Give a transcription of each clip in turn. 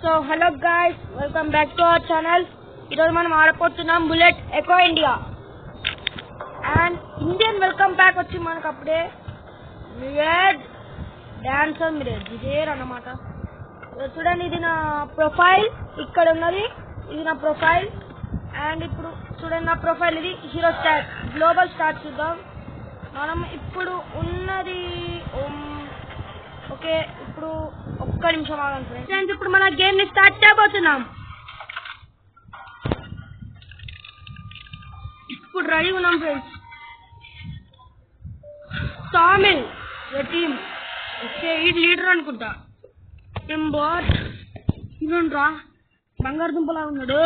So hello guys, welcome back to our channel. ఈరోజు మనం ఆడపోతున్నాం bullet echo India and Indian welcome back వచ్చి మనకు అప్పుడే మిరేజ్ డాన్సర్ మిరేజ్ ఇదే అన్నమాట. చూడండి, ఇది నా ప్రొఫైల్, ఇక్కడ ఉన్నది ఇది నా ప్రొఫైల్. అండ్ ఇప్పుడు చూడండి, నా ప్రొఫైల్ ఇది హీరో స్టార్ గ్లోబల్ స్టార్. చూద్దాం మనం ఇప్పుడు ఉన్నది. ఓకే, ఇప్పుడు ఒక్క నిమిషం ఆగండి ఫ్రెండ్స్. ఇప్పుడు మన గేమ్ ని స్టార్ట్ చేయబోతున్నాం. ఇప్పుడు రెడీ ఉన్నాం ఫ్రెండ్స్. టామిల్ టీమ్ ఓకే, ఈ లీడర్ అనుకుంటా. టీమ్ బాట్ ఇనుండ్రా, బంగారు దుంపలా ఉన్నాడు.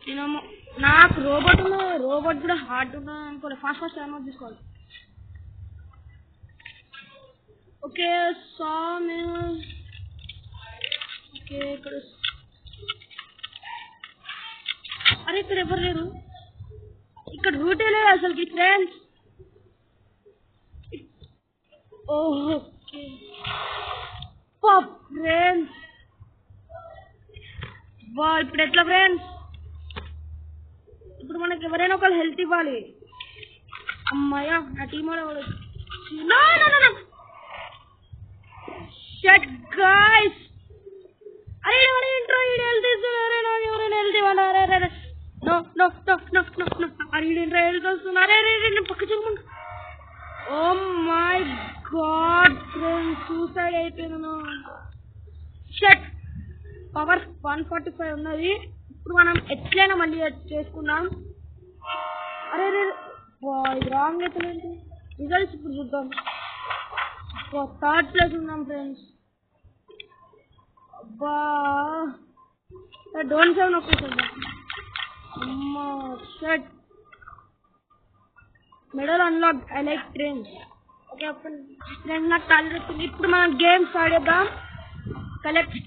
నేనేమో నాకు రోబోట్ ఉన్నది, రోబోట్ కూడా హార్డ్ ఉన్నది అనుకోవాలి. ఫాస్ట్ ఏమో తీసుకోవాలి. ఓకే సామిల్, ఓకే ఇక్కడ అరే ఇక్కడ ఎవరు లేరు, ఇక్కడ రూటే లేదు అసలుకి ఫ్రెండ్స్. ఓకే ఫ్రెండ్స్, వా ఇప్పుడు ఎట్లా ఫ్రెండ్స్? ఇప్పుడు మనకి ఎవరైనా ఒకళ్ళు హెల్త్ ఇవ్వాలి. అమ్మాయ్యా, నా టీం వాళ్ళు షట్ గైస్. అరే ఏంట్రా ఈడు హెల్త్ ఇస్తున్నారు, ఎవరైనా హెల్త్ ఇవ్వాలి. అరే no no no no no no, అరే ఏంట్రా హెల్త్ వస్తున్నారు. అరే నేను పక్క చెప్పుకుంటా. Oh my God friends, suicide అయిపోయాను. షట్, పవర్ 145 ఉన్నది. ఇప్పుడు మనం ఎట్లయినా మళ్ళీ చేసుకున్నాం. అరే ఇది రాంగ్ అవుతుంది. రిజల్ట్స్ ఇప్పుడు చూద్దాం. థర్డ్ ప్లేస్ ఉన్నాం ఫ్రెండ్స్. అబ్బా, డోంట్ సేవ్ నొక్కేసాడు. అమ్మా shut, medal unlock. I like trains. Okay friends, నాకు టాలెంట్ వచ్చింది. ఇప్పుడు మనం గేమ్ స్టార్ట్ చేద్దాం. కలెక్ట్.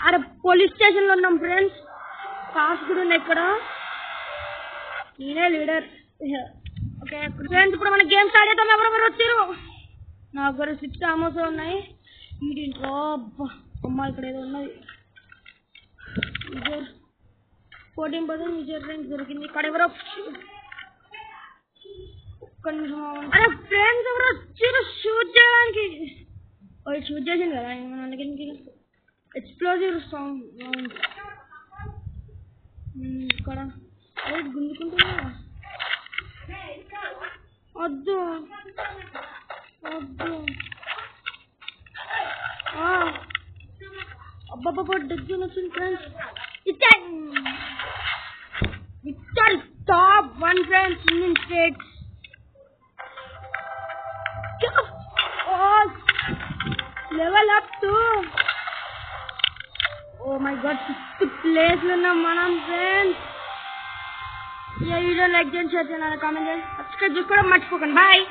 అరే పోలీస్ స్టేషన్ లో ఉన్నాం ఫ్రెండ్స్. కార్స్ కూడా ఉన్నాయి ఇక్కడ. నేనే లీడర్. ఓకే ఫ్రెండ్స్, ఇప్పుడు మనం గేమ్ స్టార్ట్ చేద్దాం. ఎవరెవరు వచ్చారు? నా దగ్గర 6 ఆమోస్ ఉన్నాయి. వీటింట్లో అమ్మ ఇక్కడ ఏదో ఉన్నది. 14% విజర్ ర్యాంక్ దొరికింది. ఇక్కడ ఎవరో ఒక్క నిమిషం. అరే ఫ్రెండ్స్, ఎవరో వచ్చారు షూట్ చేయడానికి. షూట్ చేసింది కదా మనకి. ఎక్స్ప్లోజివ్ సౌండ్ ఇక్కడ. అదే గుంజుకుంటున్నా. వద్దు వద్దు. అబ్బాబ్బా, డెగ్జన్ వచ్చింది friends. Victor top 1 friends, Indian states. Level up to, oh my God, 6th place లో ఉన్నాం మనం ఫ్రెండ్స్. ఈ వీడియో లైక్ చేయండి, షేర్ చేయండి, కామెంట్ చేయండి, సబ్స్క్రైబ్ చేసుకోవడం మర్చిపోకండి. బాయ్.